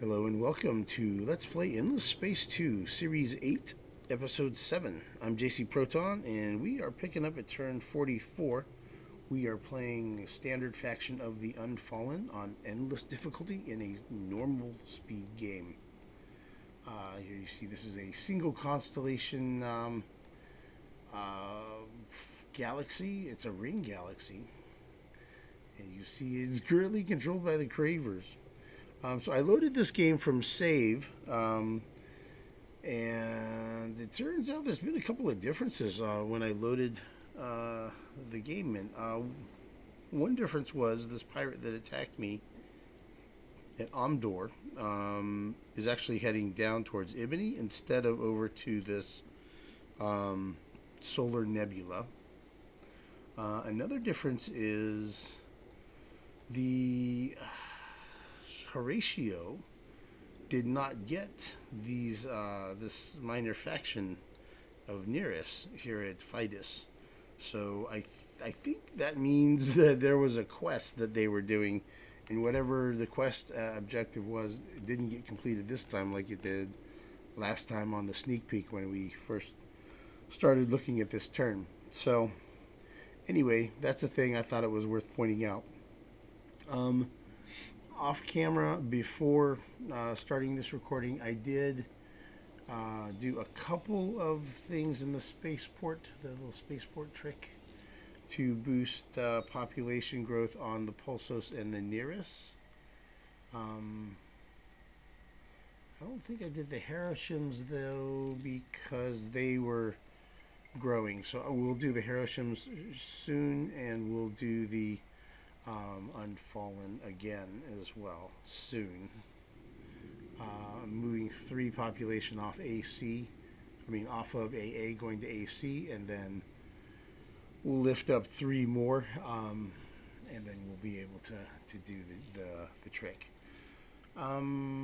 Hello and welcome to Let's Play Endless Space 2, Series 8, Episode 7. I'm JC Proton, and we are picking up at turn 44. We are playing standard faction of the Unfallen on endless difficulty in a normal speed game. Here you see this is a single constellation galaxy. It's a ring galaxy. And you see it's currently controlled by the Cravers. So I loaded this game from save, and it turns out there's been a couple of differences when I loaded the game in. One difference was this pirate that attacked me at Omdor is actually heading down towards Ibony instead of over to this solar nebula. Another difference is the Horatio did not get this minor faction of Nereus here at Fidus. So I think that means that there was a quest that they were doing, and whatever the quest objective was, it didn't get completed this time like it did last time on the sneak peek when we first started looking at this turn. So anyway, that's the thing I thought it was worth pointing out. Off camera, before starting this recording, I did do a couple of things in the spaceport, the little spaceport trick, to boost population growth on the Pulsos and the Nereus. I don't think I did the Hiroshims though, because they were growing. So we'll do the Hiroshims soon, and we'll do the Unfallen again as well soon. Moving 3 population off off of AA going to AC, and then we'll lift up 3 more, and then we'll be able to do the trick. I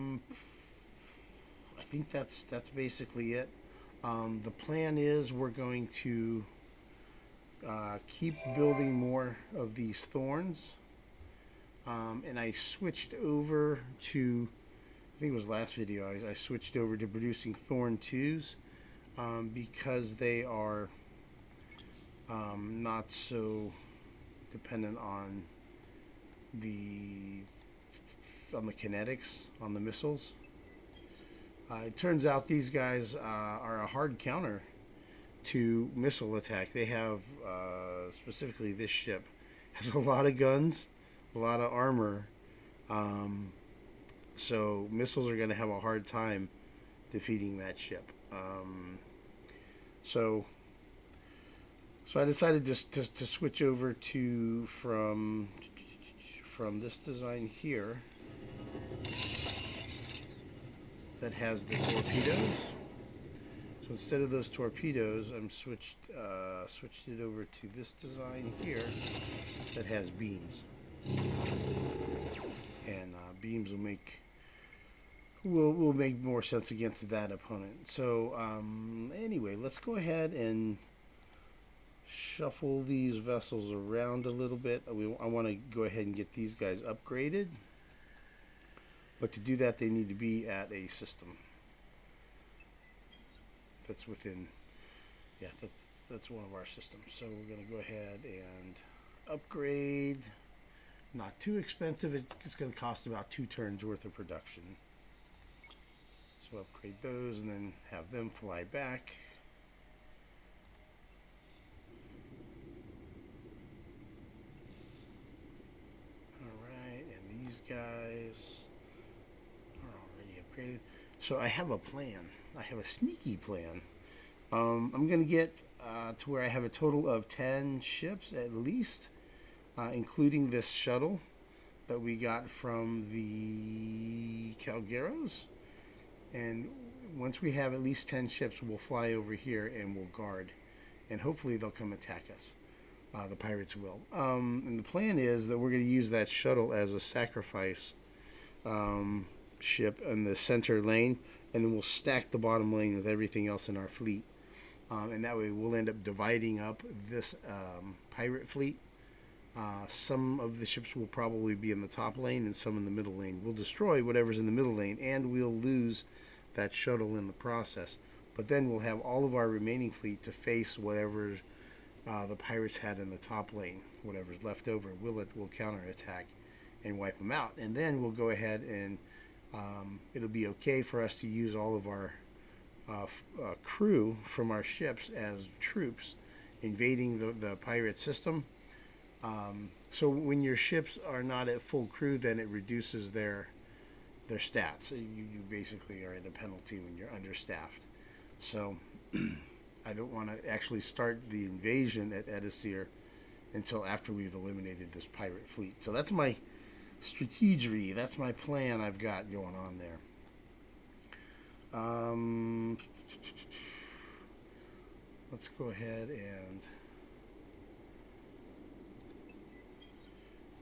think that's basically it. The plan is we're going to keep building more of these thorns, and I switched over to, I think it was last video, I switched over to producing thorn 2s because they are not so dependent on the kinetics on the missiles. It turns out these guys are a hard counter to missile attack. They have, specifically this ship, has a lot of guns, a lot of armor, so missiles are going to have a hard time defeating that ship. So I decided to switch over to from this design here that has the torpedoes. So instead of those torpedoes, I'm switched it over to this design here that has beams, and beams will make more sense against that opponent. So anyway, let's go ahead and shuffle these vessels around a little bit. I want to go ahead and get these guys upgraded, but to do that, they need to be at a system that's within, that's one of our systems. So we're going to go ahead and upgrade. Not too expensive. It's going to cost about 2 turns worth of production. So upgrade those and then have them fly back. Alright, and these guys are already upgraded. So I have a plan. I have a sneaky plan. I'm going to get to where I have a total of 10 ships at least, including this shuttle that we got from the Calgeros. And once we have at least 10 ships, we'll fly over here and we'll guard. And hopefully they'll come attack us. The pirates will. And the plan is that we're going to use that shuttle as a sacrifice ship in the center lane, and then we'll stack the bottom lane with everything else in our fleet. And that way we'll end up dividing up this pirate fleet Some of the ships will probably be in the top lane and some in the middle lane. We'll destroy whatever's in the middle lane and we'll lose that shuttle in the process. But then we'll have all of our remaining fleet to face whatever the pirates had in the top lane. Whatever's left over, we'll counterattack and wipe them out. And then we'll go ahead and it'll be okay for us to use all of our crew from our ships as troops invading the pirate system. So when your ships are not at full crew, then it reduces their stats. You basically are at a penalty when you're understaffed. So I don't want to actually start the invasion at Edisir until after we've eliminated this pirate fleet. So that's my strategy. That's my plan I've got going on there. Let's go ahead and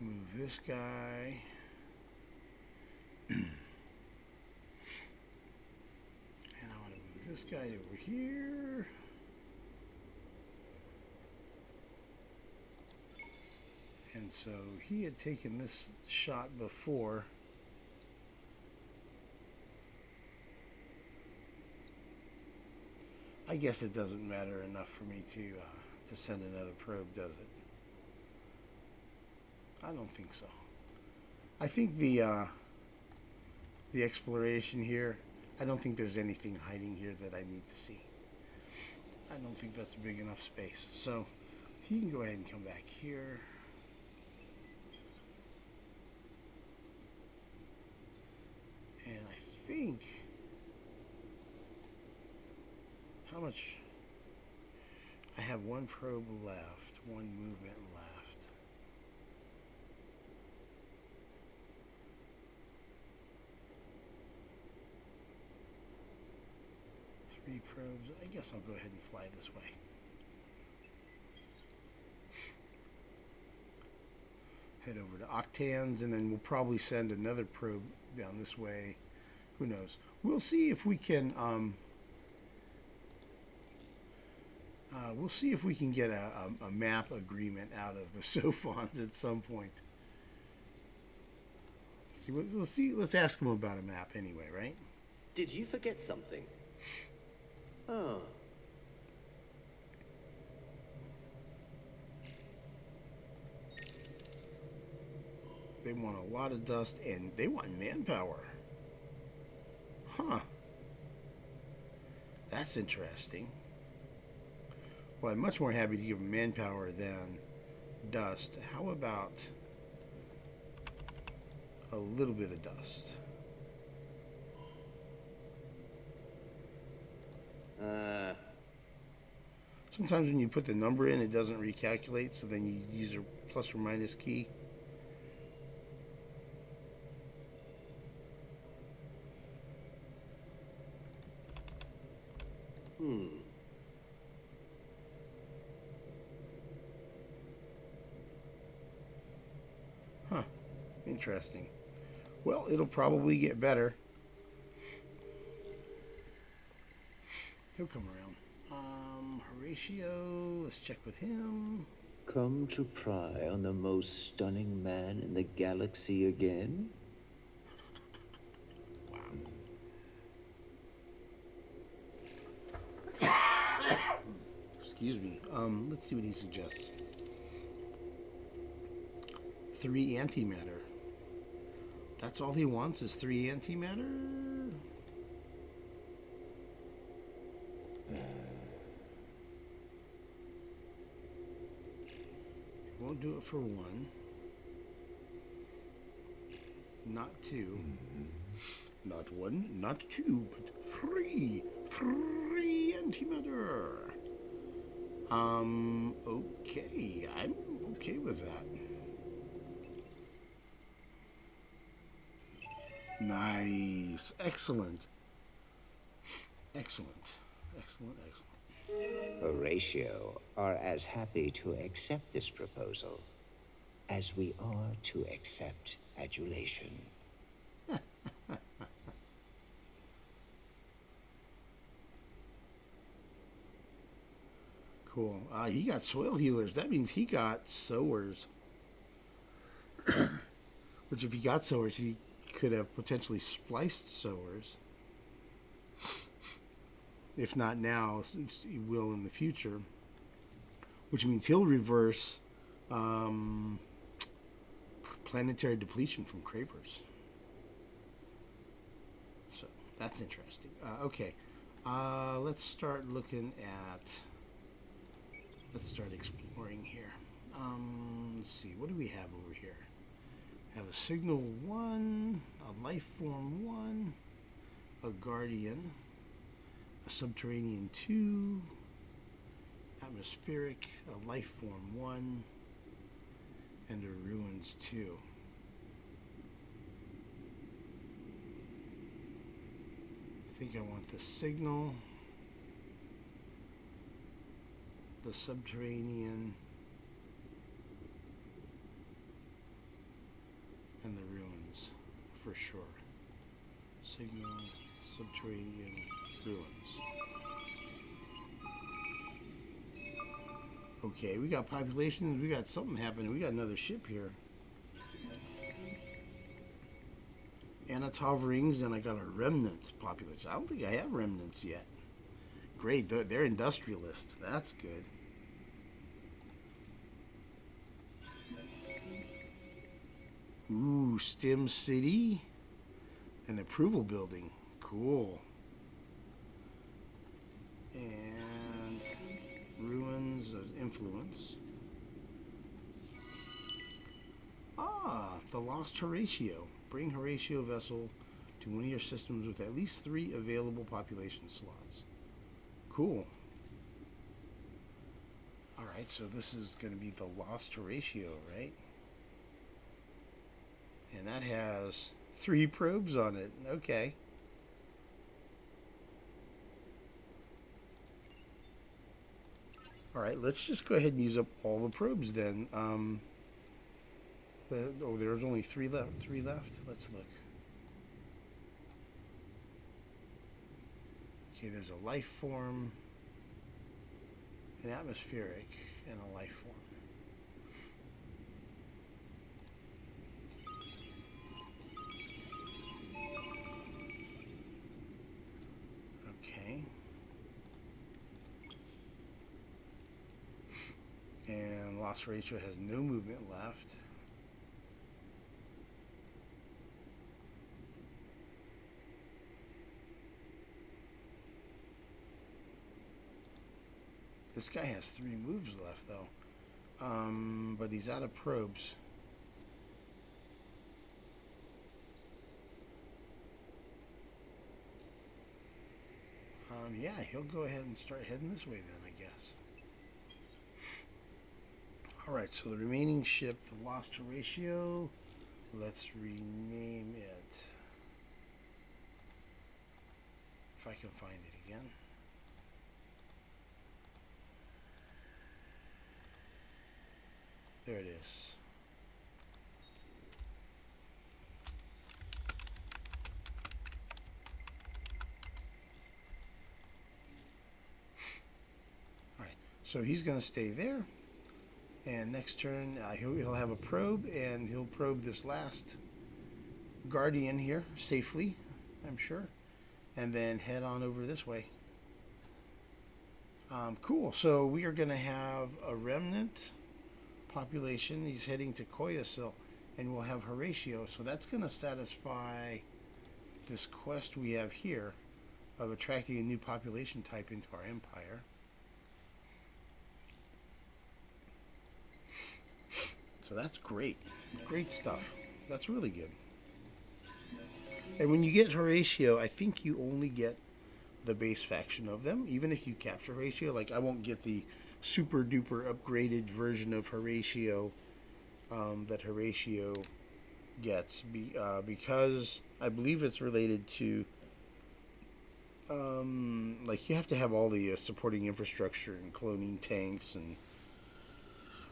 move this guy. And I want to move this guy over here. And so he had taken this shot before. I guess it doesn't matter enough for me to send another probe, does it? I don't think so. I think the exploration here, I don't think there's anything hiding here that I need to see. I don't think that's a big enough space. So he can go ahead and come back here. And I think, how much? I have one probe left, one movement left. Three probes. I guess I'll go ahead and fly this way. Head over to Octans, and then we'll probably send another probe down this way. Who knows? We'll see if we can. We'll see if we can get a map agreement out of the Sophons at some point. Let's see. Let's ask them about a map anyway, right? Did you forget something? Oh. They want a lot of dust and they want manpower. Huh. That's interesting. Well, I'm much more happy to give them manpower than dust. How about a little bit of dust? Sometimes when you put the number in, it doesn't recalculate, so then you use your plus or minus key. Huh. Interesting. Well, it'll probably get better. He'll come around. Horatio, let's check with him. Come to pry on the most stunning man in the galaxy again? Wow. Excuse me. Let's see what he suggests. 3 antimatter. That's all he wants is 3 antimatter? Won't do it for 1. Not 2. Not 1, not 2, but 3. 3 antimatter. Okay. I'm okay with that. Nice. Excellent. Excellent. Excellent, excellent. Horatio are as happy to accept this proposal as we are to accept adulation. Cool. He got soil healers. That means he got sowers. Which, if he got sowers, he could have potentially spliced sowers. If not now, he will in the future. Which means he'll reverse planetary depletion from cravers. So that's interesting. Okay, let's start looking at. Let's start exploring here. Let's see. What do we have over here? Have a signal 1, a life form 1, a guardian, a subterranean 2, atmospheric, a life form 1, and a ruins 2. I think I want the signal, the subterranean, and the ruins for sure. Signal, subterranean, ruins. Okay, we got populations, we got something happening, we got another ship here. Anatov rings, and I got a remnant population. I don't think I have remnants yet. Great, they're industrialists. That's good. Ooh, STEM City. An approval building. Cool. And ruins of influence. Ah, the lost Horatio. Bring Horatio vessel to one of your systems with at least 3 available population slots. Cool. Alright, so this is going to be the lost Horatio, right? And that has 3 probes on it. Okay. Alright, let's just go ahead and use up all the probes then. There's only 3 left. 3 left. Let's look. Okay, there's a life form, an atmospheric, and a life form. Okay. And Lost Horatio has no movement left. This guy has 3 moves left, though. But he's out of probes. Yeah, he'll go ahead and start heading this way then, I guess. Alright, so the remaining ship, the Lost Horatio, let's rename it. If I can find it again. There it is. Alright, so he's going to stay there. And next turn, he'll have a probe, and he'll probe this last guardian here safely, I'm sure. And then head on over this way. Cool, so we are going to have a remnant population. He's heading to Koyasil, and we'll have Horatio. So that's going to satisfy this quest we have here of attracting a new population type into our empire. So that's great. Great stuff. That's really good. And when you get Horatio, I think you only get the base faction of them. Even if you capture Horatio, like I won't get the super duper upgraded version of Horatio that Horatio gets because I believe it's related to like you have to have all the supporting infrastructure and cloning tanks and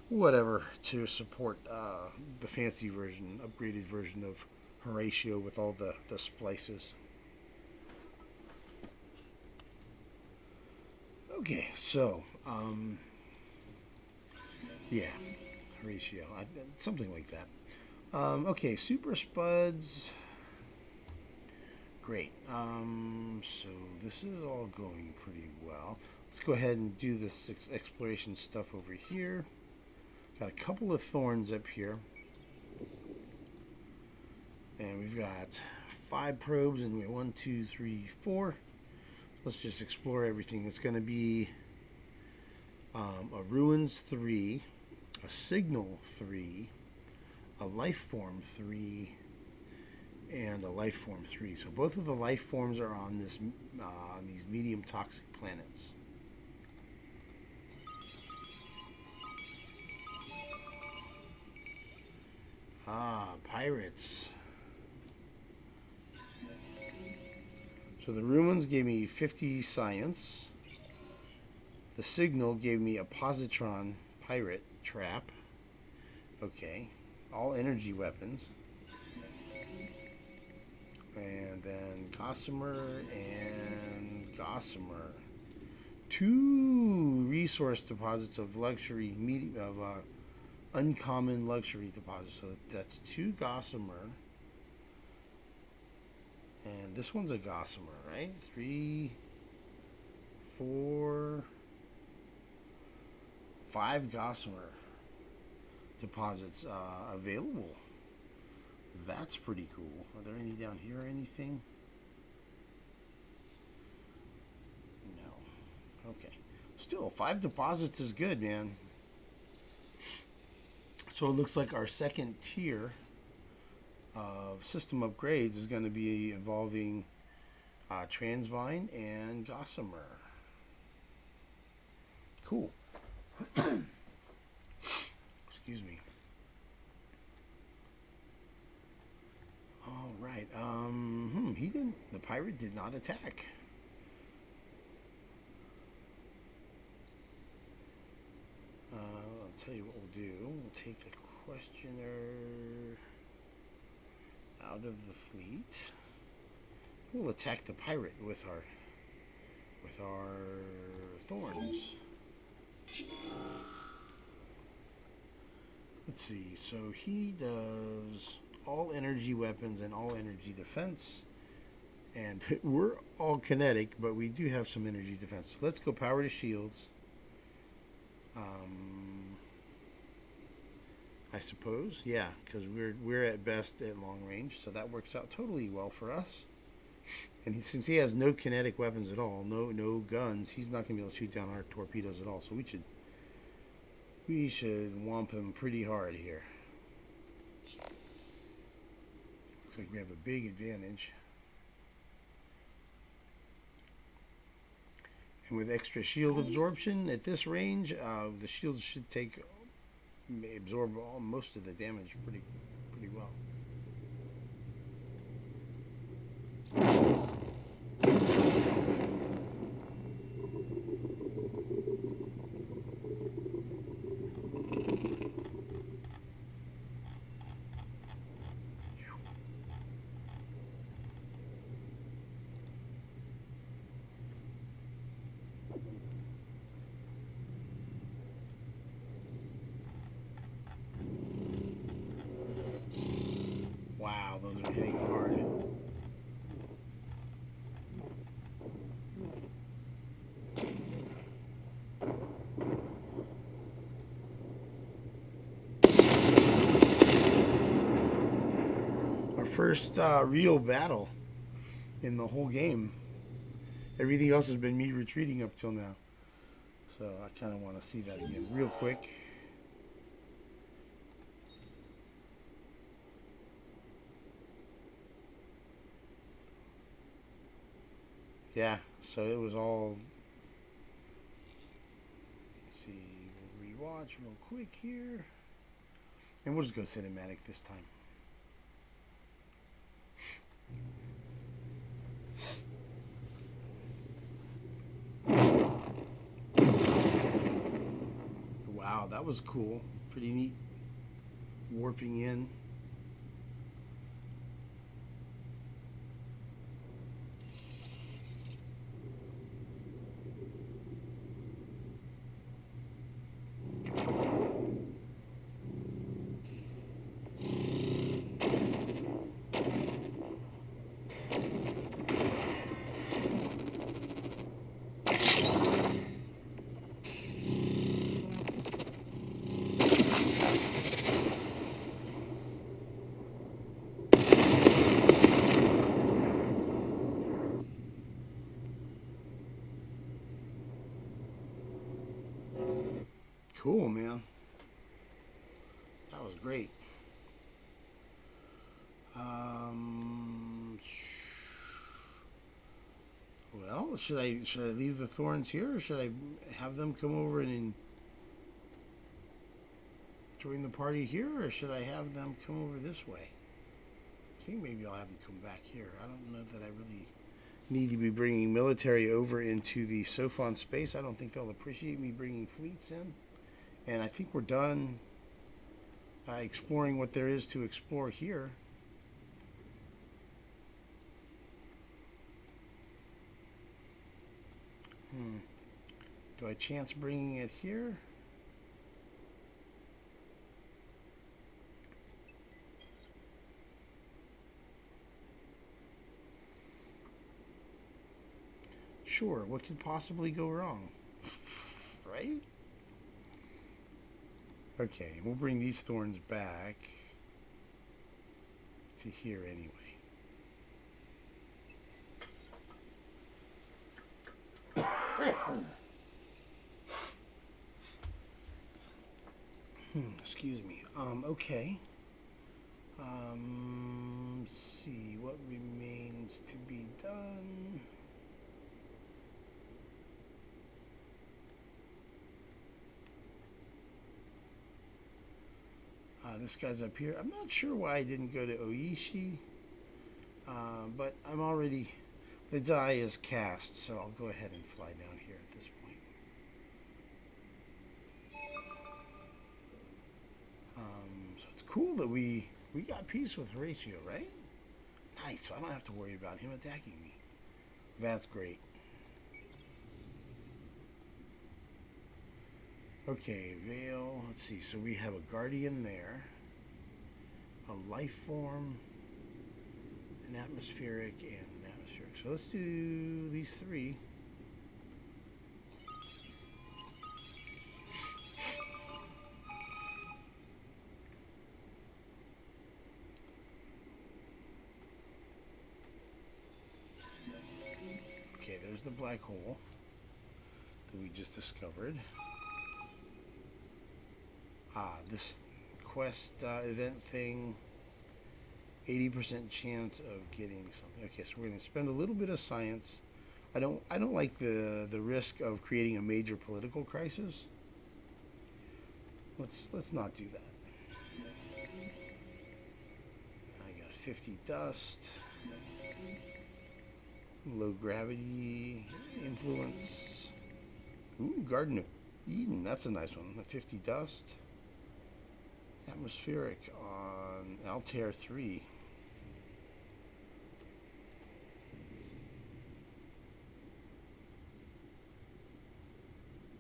whatever to support the fancy version, upgraded version of Horatio with all the splices. Okay, so yeah, Horatio, something like that. Okay, Super Spuds. Great. So this is all going pretty well. Let's go ahead and do this exploration stuff over here. Got a couple of thorns up here. And we've got 5 probes, and we have 1, 2, 3, 4. Let's just explore everything. It's going to be a Ruins 3, a Signal 3, a Life Form 3, and a Life Form 3. So both of the life forms are on this on these medium toxic planets. Pirates. So the Ruins gave me 50 science. The Signal gave me a positron pirate trap. Okay. All energy weapons. And then Gossamer and Gossamer. 2 resource deposits of luxury, uncommon luxury deposits. So that's 2 Gossamer. And this one's a Gossamer, right? 3, 4, 5 Gossamer deposits available. That's pretty cool. Are there any down here or anything? No. Okay. Still, 5 deposits is good, man. So it looks like our second tier of system upgrades is going to be involving Transvine and Gossamer. Cool. Excuse me. All right. He didn't. The pirate did not attack. I'll tell you what we'll do. We'll take the questioner out of the fleet. We'll attack the pirate with our thorns. Let's see. So he does all energy weapons and all energy defense, and we're all kinetic, but we do have some energy defense. So let's go power to shields. I suppose, yeah, because we're at best at long range, so that works out totally well for us. And since he has no kinetic weapons at all, no guns, he's not going to be able to shoot down our torpedoes at all. So we should whomp him pretty hard here. Looks like we have a big advantage. And with extra shield absorption at this range, the shields should absorb most of the damage pretty well. Wow, those are hitting hard. Our first real battle in the whole game. Everything else has been me retreating up till now. So I kind of want to see that again real quick. Yeah, so it was all. Let's see, we'll rewatch real quick here. And we'll just go cinematic this time. Wow, that was cool. Pretty neat. Warping in. Cool, man. That was great. Um, well, should I leave the thorns here, or should I have them come over and join the party here, or should I have them come over this way? I think maybe I'll have them come back here. I don't know that I really need to be bringing military over into the Sophon space. I don't think they'll appreciate me bringing fleets in. And I think we're done exploring what there is to explore here. Do I chance bringing it here? Sure, what could possibly go wrong? Right? Okay, we'll bring these thorns back to here anyway. Excuse me. Okay. Let's see what remains to be done. This guy's up here. I'm not sure why I didn't go to Oishi, but I'm already, the die is cast, so I'll go ahead and fly down here at this point. So it's cool that we got peace with Horatio, right? Nice, so I don't have to worry about him attacking me. That's great. Okay, Veil. Let's see. So we have a guardian there, a life form, an atmospheric, and an atmospheric. So let's do these three. Okay, there's the black hole that we just discovered. This quest event thing, 80% chance of getting something. Okay, so we're going to spend a little bit of science. I don't like the risk of creating a major political crisis. Let's not do that. I got 50 dust, low gravity influence. Ooh, Garden of Eden, that's a nice one. 50 dust. Atmospheric on Altair 3.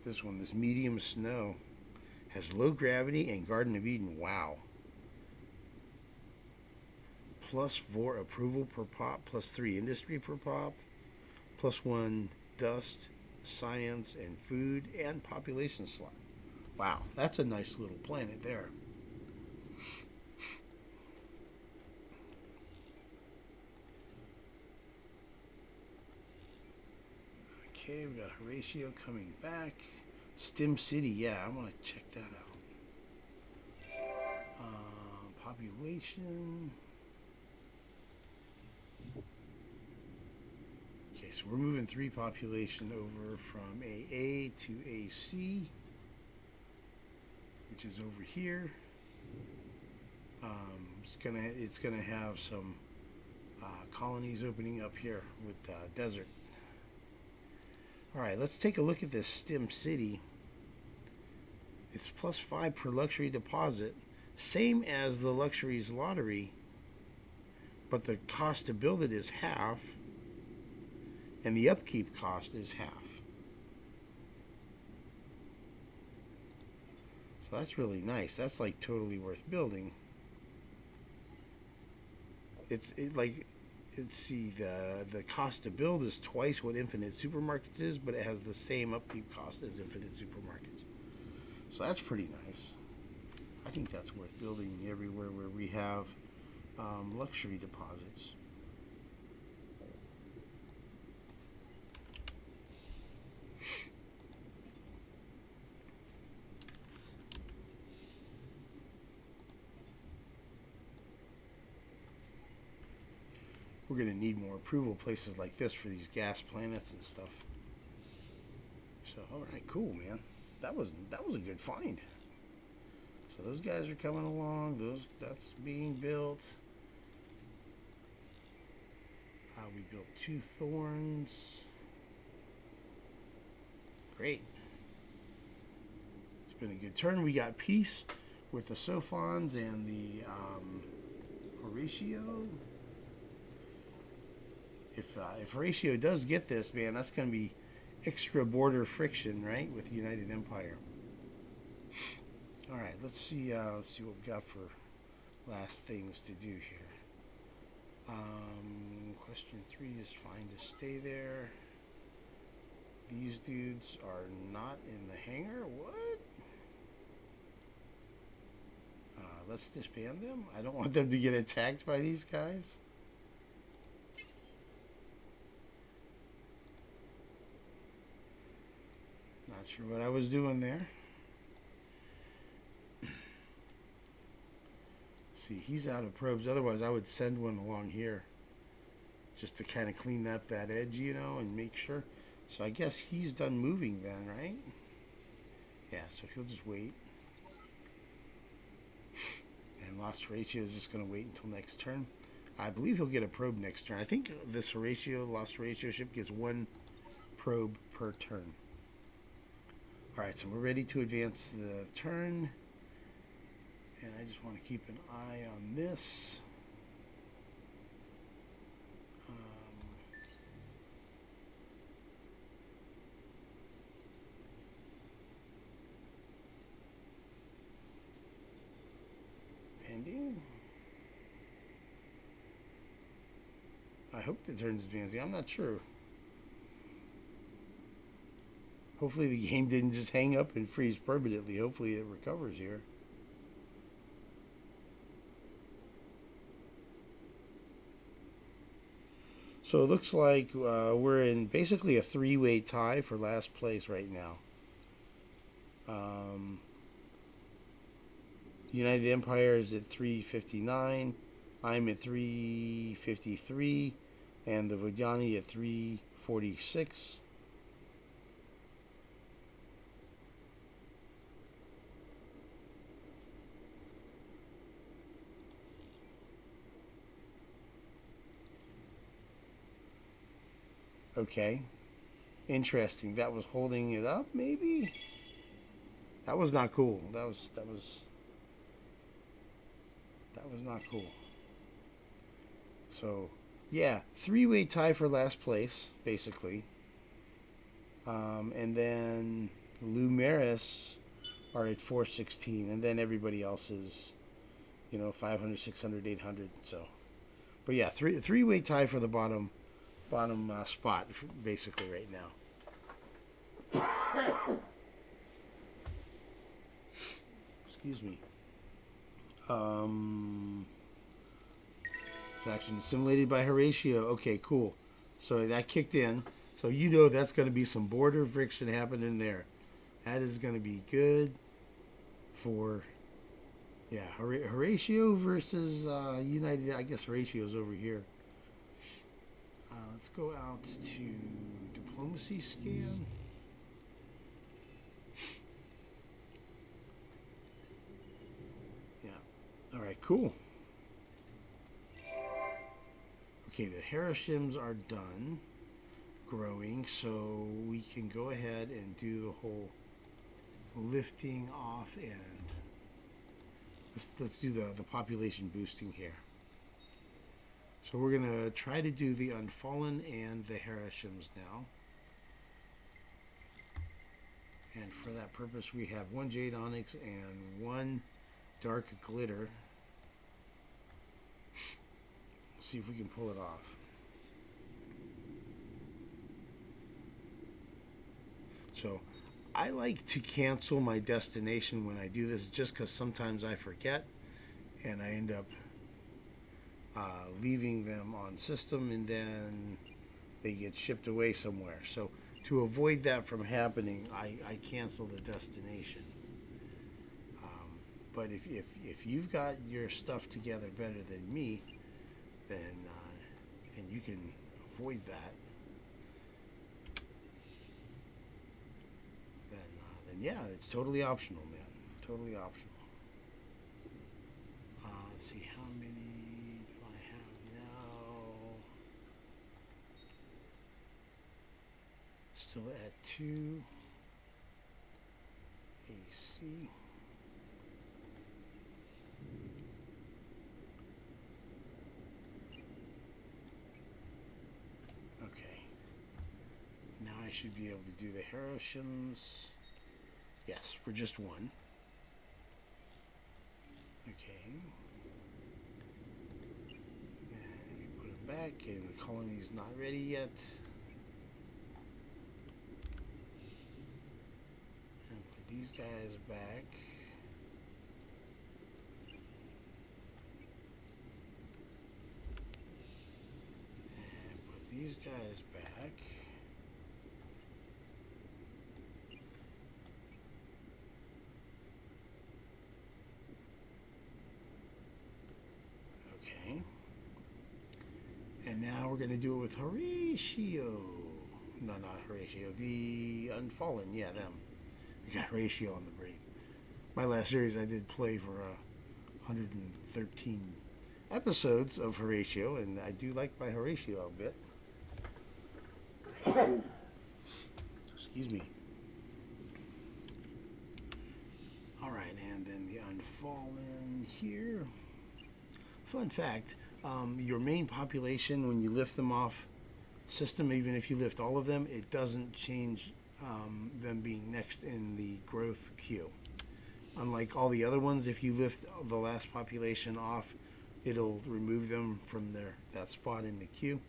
This one, this medium snow, has low gravity and Garden of Eden. Wow. +4 approval per pop, +3 industry per pop, +1 dust, science, and food, and population slot. Wow, that's a nice little planet there. Okay, we got Horatio coming back. Stim City, yeah, I want to check that out. Population. Okay, so we're moving 3 population over from AA to AC, which is over here. It's gonna have some colonies opening up here with desert. All right, let's take a look at this Stim City. It's +5 per luxury deposit, same as the luxuries lottery, but the cost to build it is half, and the upkeep cost is half. So that's really nice. That's like totally worth building. let's see, the cost to build is twice what Infinite Supermarkets is, but it has the same upkeep cost as Infinite Supermarkets. So that's pretty nice. I think that's worth building everywhere where we have luxury deposits. We're going to need more approval places like this for these gas planets and stuff. So, all right, cool, man. That was a good find. So those guys are coming along. That's being built. We built 2 thorns. Great. It's been a good turn. We got peace with the Sophons and the Horatio. If Horatio does get this, man, that's going to be extra border friction, right, with the United Empire. All right, let's see what we got for last things to do here. Question 3 is fine to stay there. These dudes are not in the hangar. What? Let's disband them. I don't want them to get attacked by these guys. Not sure what I was doing there. See, he's out of probes. Otherwise, I would send one along here just to kind of clean up that edge, you know, and make sure. So I guess he's done moving then, right? Yeah, so he'll just wait. And Lost Horatio is just going to wait until next turn. I believe he'll get a probe next turn. I think this Lost Horatio ship gets 1 probe per turn. All right, so we're ready to advance the turn. And I just want to keep an eye on this. Pending. I hope the turn's advancing. I'm not sure. Hopefully the game didn't just hang up and freeze permanently. Hopefully it recovers here. So it looks like we're in basically a 3-way tie for last place right now. The United Empire is at 359. I'm at 353. And the Vojani at 346. Okay. Interesting. That was holding it up, maybe? That was not cool. That was not cool. So, yeah, 3-way tie for last place, basically. And then Lumeris are at 416, and then everybody else is, 500, 600, 800. So, but yeah, three-way tie for the bottom spot, basically, right now. Excuse me. Faction assimilated by Horatio. Okay, cool. So that kicked in. So that's going to be some border friction happening there. That is going to be good for, Horatio versus United. I guess Horatio's over here. Let's go out to diplomacy scan. Yeah. All right, cool. Okay, the Harashims are done growing, so we can go ahead and do the whole lifting off end. Let's do the population boosting here. So we're going to try to do the Unfallen and the Harashims now. And for that purpose, we have 1 Jade Onyx and 1 Dark Glitter. Let's see if we can pull it off. So I like to cancel my destination when I do this, just because sometimes I forget and I end up leaving them on system, and then they get shipped away somewhere. So to avoid that from happening, I cancel the destination. But if you've got your stuff together better than me, then and you can avoid that, then yeah, it's totally optional, man. Totally optional. Let's see, how many do I have now? Still at 2. AC. Okay. Now I should be able to do the Hiroshim's. Yes, for just one. Okay. And we put them back, and the colony's not ready yet. And put these guys back. And put these guys back. And now we're going to do it with Horatio. No, not Horatio. The Unfallen. Yeah, them. I got Horatio on the brain. My last series I did play for 113 episodes of Horatio, and I do like my Horatio a bit. Excuse me. Alright, and then the Unfallen here. Fun fact. Your main population, when you lift them off system, even if you lift all of them, it doesn't change them being next in the growth queue. Unlike all the other ones, if you lift the last population off, it'll remove them from that spot in the queue.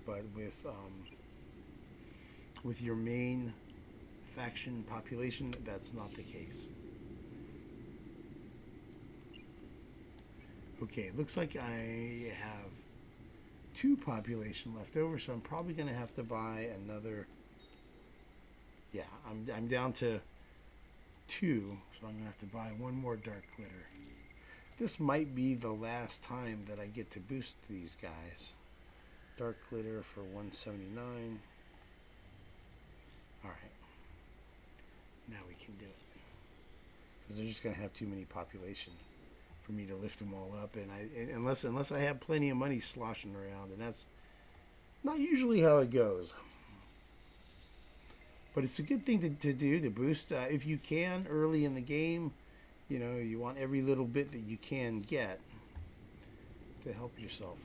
But with your main faction population, that's not the case. Okay, it looks like I have 2 population left over, so I'm probably going to have to buy another. Yeah, I'm down to 2, so I'm going to have to buy 1 more dark glitter. This might be the last time that I get to boost these guys. Dark glitter for 179. Alright. Now we can do it. Because they're just going to have too many population for me to lift them all up, and unless I have plenty of money sloshing around, and that's not usually how it goes. But it's a good thing to do, to boost if you can early in the game. You know, you want every little bit that you can get to help yourself.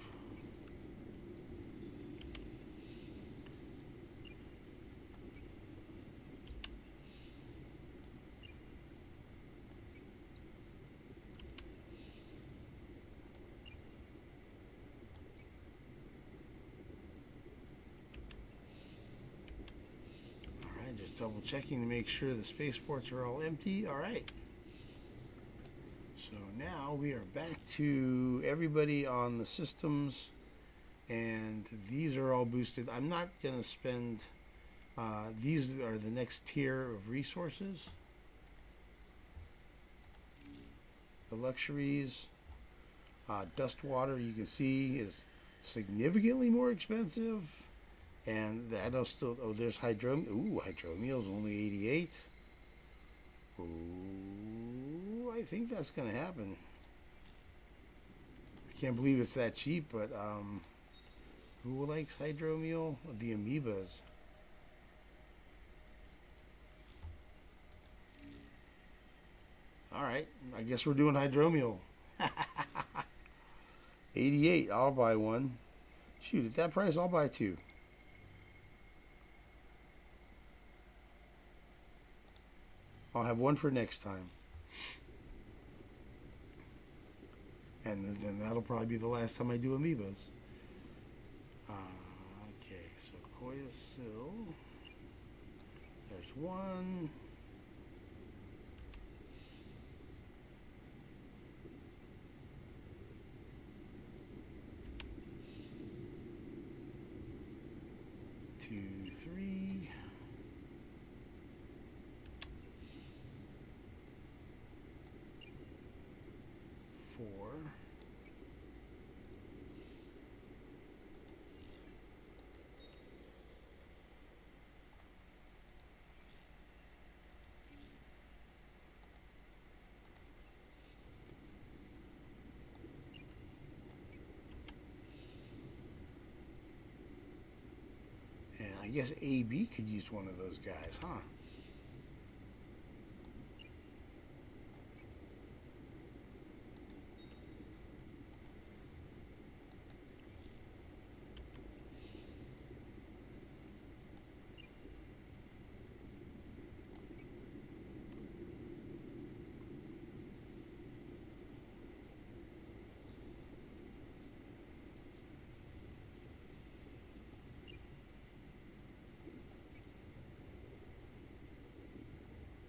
Double checking to make sure the spaceports are all empty. All right. So now we are back to everybody on the systems, and these are all boosted. I'm not going to spend, these are the next tier of resources. The luxuries, dust water, you can see, is significantly more expensive. And I know still, there's Hydromiel. Ooh, Hydromiel's only 88. Ooh, I think that's going to happen. I can't believe it's that cheap, but who likes Hydromiel? The amoebas. Alright, I guess we're doing Hydromiel. 88, I'll buy 1. Shoot, at that price, I'll buy 2. I'll have 1 for next time. And then that'll probably be the last time I do amoebas. Okay, so Koyasil. There's one. Two, three. Four. And I guess AB could use one of those guys, huh?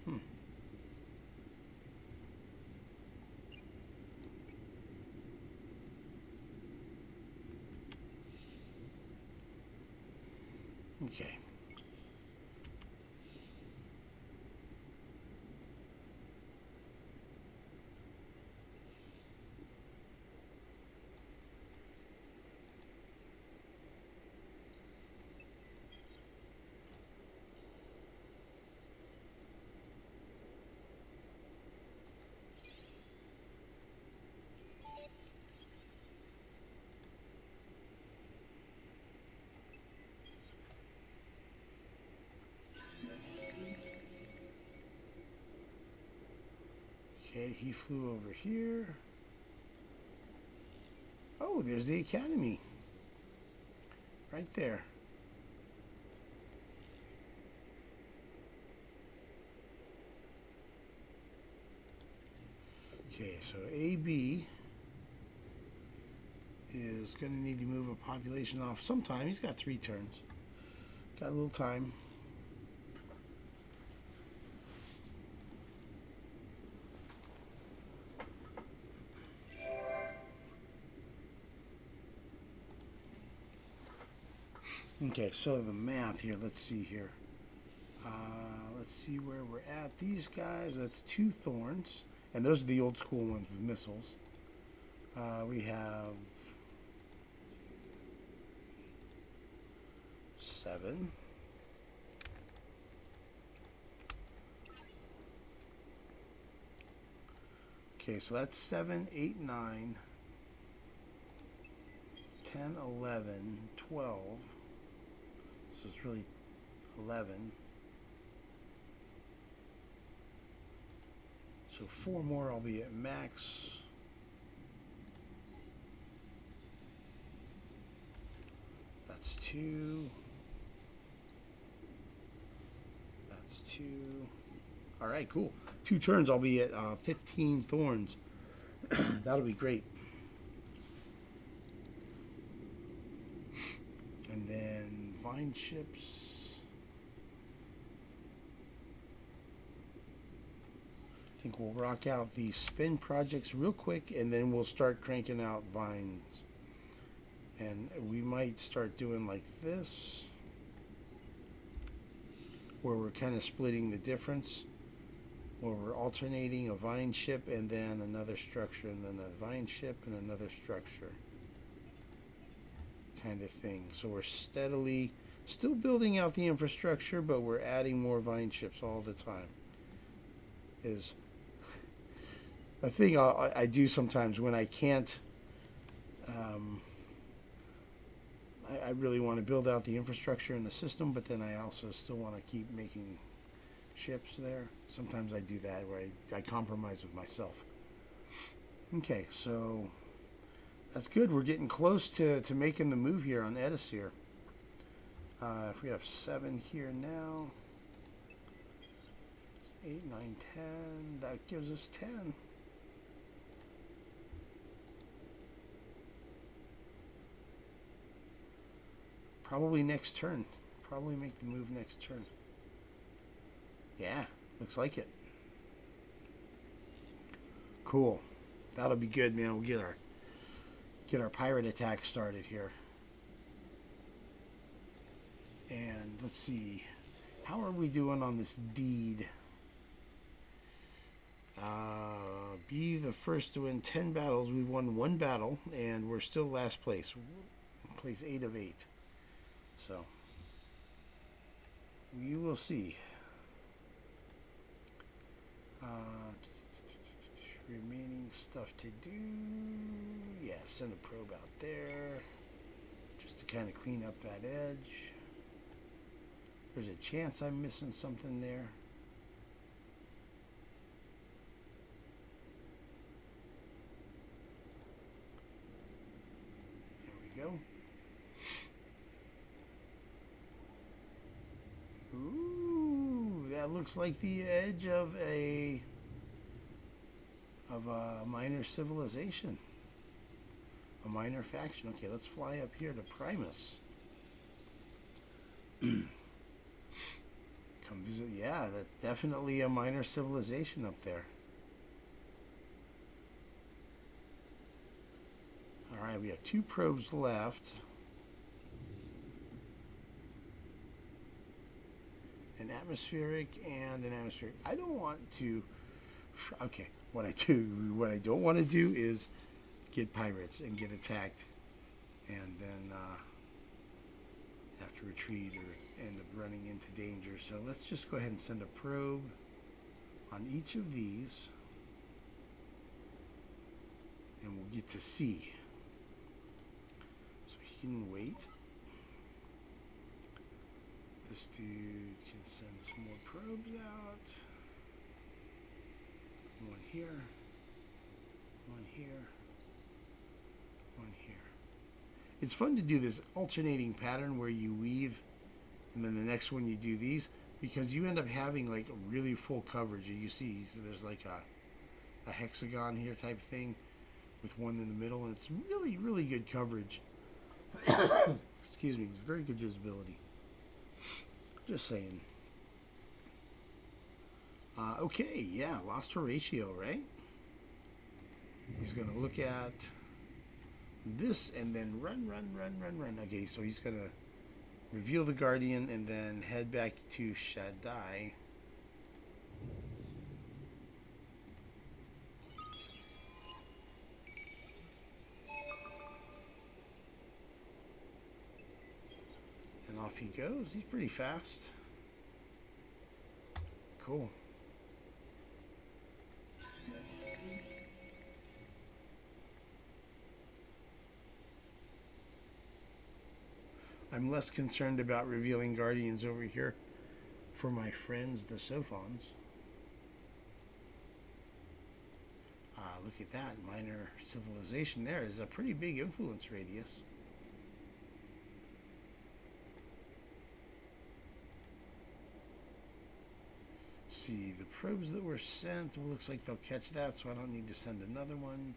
Hmm. Okay. Okay, he flew over here. Oh, there's the academy. Right there. Okay, so AB is going to need to move a population off sometime. He's got 3 turns. Got a little time. Okay, so the math here, let's see here. Let's see where we're at. These guys, that's 2 thorns. And those are the old school ones with missiles. We have 7. Okay, so that's 7, 8, 9, 10, 11, 12. So it's really 11. So 4 more, I'll be at max. That's 2. That's 2. All right, cool. 2 turns, I'll be at 15 thorns. That'll be great. And then vine ships. I think we'll rock out the spin projects real quick, and then we'll start cranking out vines. And we might start doing like this, where we're kind of splitting the difference, where we're alternating a vine ship and then another structure, and then a vine ship and another structure kind of thing. So we're steadily still building out the infrastructure, but we're adding more vine ships all the time. Is a thing I do sometimes when I can't. I really want to build out the infrastructure in the system, but then I also still want to keep making ships there. Sometimes I do that where I compromise with myself. Okay, so that's good. We're getting close to making the move here on Edisir. If we have 7 here now, 8, 9, 10, that gives us 10. Probably next turn. Probably make the move next turn. Yeah, looks like it. Cool. That'll be good, man. We'll get our pirate attack started here. And let's see. How are we doing on this deed? Be the first to win 10 battles. We've won 1 battle, and we're still last place. Place 8 of 8. So, we will see. Remaining stuff to do. Yeah, send a probe out there. Just to kind of clean up that edge. There's a chance I'm missing something there. There we go. Ooh, that looks like the edge of a minor civilization. A minor faction. Okay, let's fly up here to Primus. Come visit. Yeah, that's definitely a minor civilization up there. Alright, we have 2 probes left. An atmospheric and an atmospheric. I don't want to... Okay, what I don't want to do is get pirates and get attacked and then have to retreat or end up running into danger. So let's just go ahead and send a probe on each of these, and we'll get to see. So he can wait. This dude can send some more probes out. One here, one here, one here. It's fun to do this alternating pattern where you weave and then the next one you do these, because you end up having like a really full coverage. You see there's like a hexagon here type thing with one in the middle, and it's really, really good coverage. Excuse me, very good visibility. Just saying. Okay, yeah, lost Horatio, right? He's going to look at this and then run. Okay, so he's going to reveal the Guardian and then head back to Shaddai. And off he goes. He's pretty fast. Cool. I'm less concerned about revealing Guardians over here for my friends, the Sophons. Look at that. Minor civilization there is a pretty big influence radius. See, the probes that were sent, well, looks like they'll catch that, so I don't need to send another one.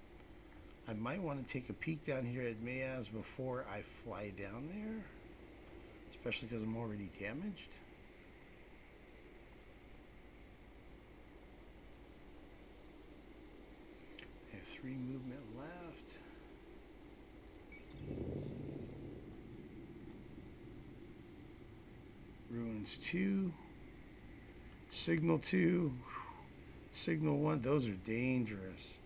I might want to take a peek down here at Mayaz before I fly down there, especially because I'm already damaged. I have 3 movement left. Ruins 2. Signal 2. Signal 1. Those are dangerous.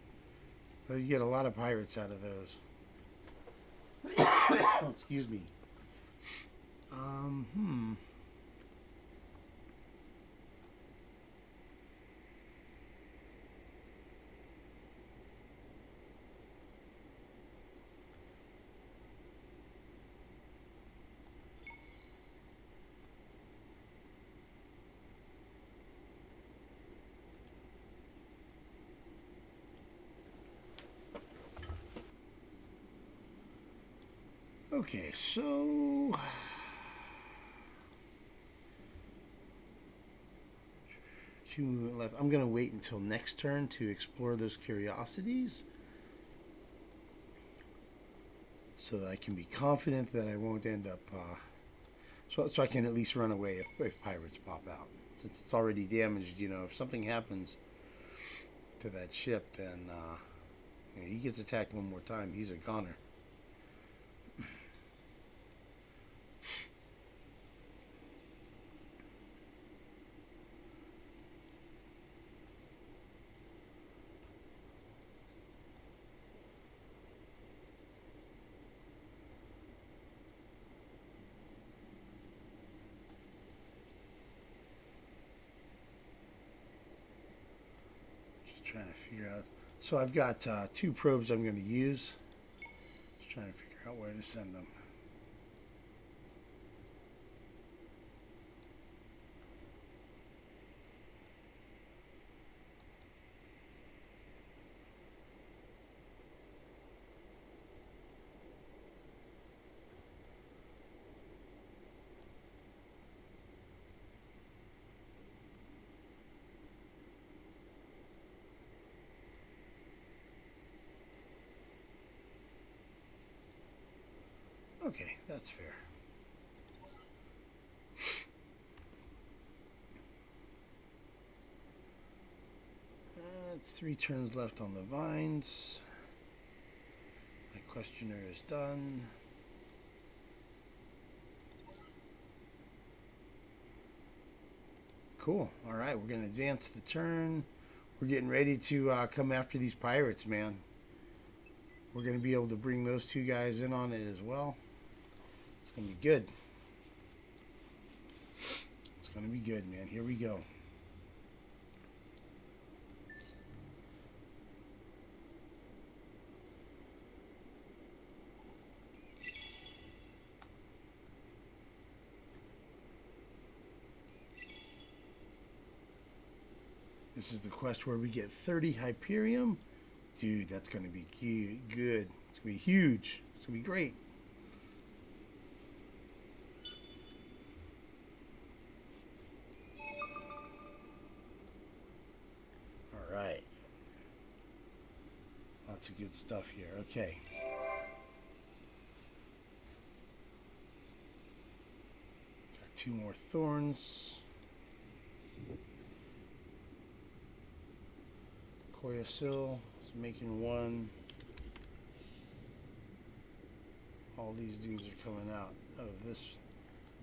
So you get a lot of pirates out of those. Excuse me. Okay, so 2 movement left. I'm going to wait until next turn to explore those curiosities so that I can be confident that I won't end up so I can at least run away if pirates pop out. since it's already damaged. You know, if something happens to that ship, then you know, he gets attacked one more time, he's a goner. Trying to figure out. So I've got 2 probes I'm going to use. Just trying to figure out where to send them. Okay, that's fair. It's 3 turns left on the vines. My questioner is done. Cool. All right, we're going to advance the turn. We're getting ready to come after these pirates, man. We're going to be able to bring those 2 guys in on it as well. It's going to be good. It's going to be good, man. Here we go. This is the quest where we get 30 Hyperium. Dude, that's going to be good. It's going to be huge. It's going to be great. All right. Lots of good stuff here. Okay. Got 2 more thorns. Koyasil is making 1. All these dudes are coming out of this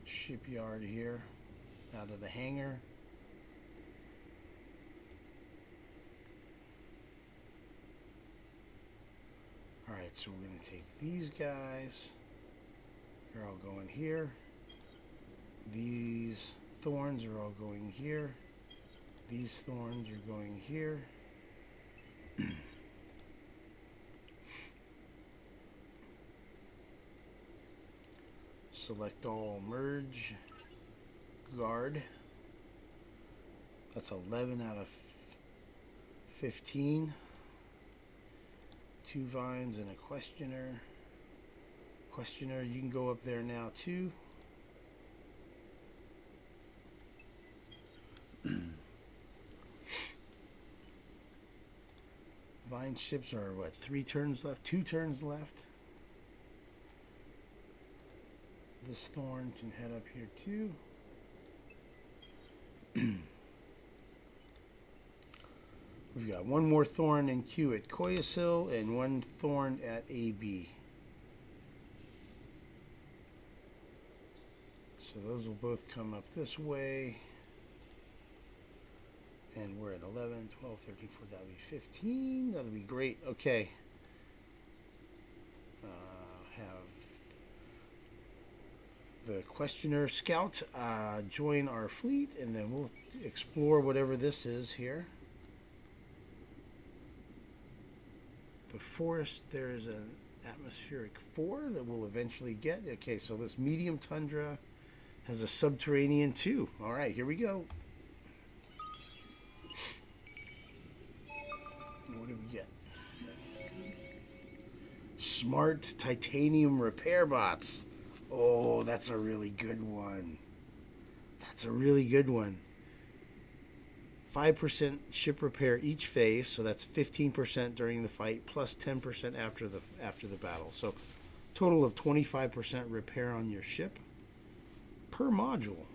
shipyard here, out of the hangar. Alright, so we're going to take these guys. They're all going here. These thorns are all going here. These thorns are going here. Select all, merge, guard. That's 11 out of 15. 2 vines and a questioner. Questioner, you can go up there now too. Vine ships are what, 3 turns left? 2 turns left. This thorn can head up here too. We've got 1 more thorn in queue at Koyasil and 1 thorn at AB. So those will both come up this way. And we're at 11, 12, 13, 14, that'll be 15. That'll be great. Okay. Have the questioner scout join our fleet, and then we'll explore whatever this is here. The forest, there's an atmospheric 4 that we'll eventually get. Okay, so this medium tundra has a subterranean 2. All right, here we go. What do we get? Smart titanium repair bots. Oh, that's a really good one. That's a really good one. 5% ship repair each phase, so that's 15% during the fight, plus 10% after the battle. So, total of 25% repair on your ship per module.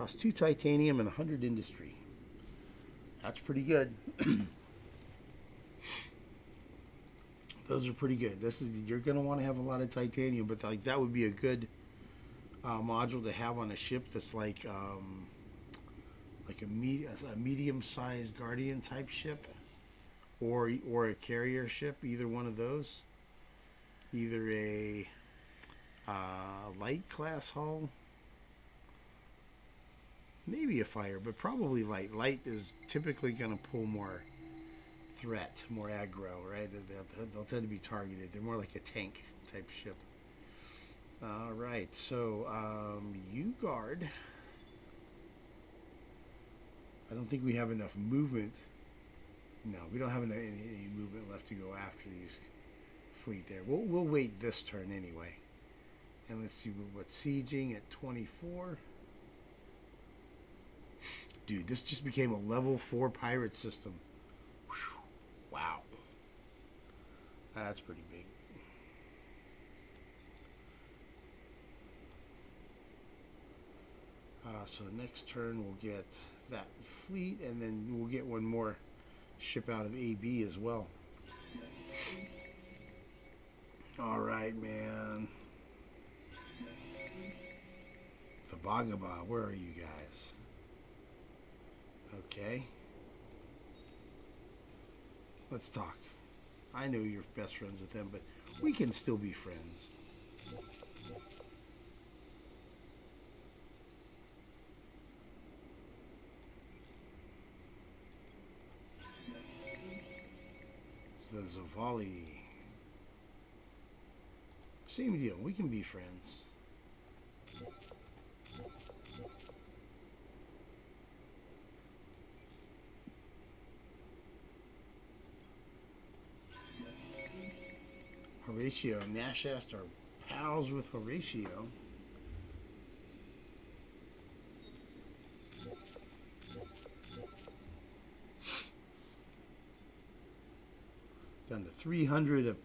Cost 2 titanium and 100 industry. That's pretty good. Those are pretty good. You're gonna want to have a lot of titanium, but like that would be a good module to have on a ship that's like a medium-sized Guardian type ship, or a carrier ship. Either one of those. Either a light class hull, maybe a fire, but probably light. Light is typically going to pull more threat, more aggro, right? They'll tend to be targeted. They're more like a tank type ship. All right, so you guard. I don't think we have enough movement. No, we don't have any movement left to go after these fleet there. We'll wait this turn anyway. And let's see what's sieging at 24. Dude, this just became a level 4 pirate system. Whew. Wow. That's pretty big. So next turn we'll get that fleet, and then we'll get one more ship out of AB as well. All right, man. The Bhagaba, where are you guys? Okay. Let's talk. I know you're best friends with them, but we can still be friends. It's the Zavali. Same deal. We can be friends. Horatio. Nashast are pals with Horatio. Down to 300 of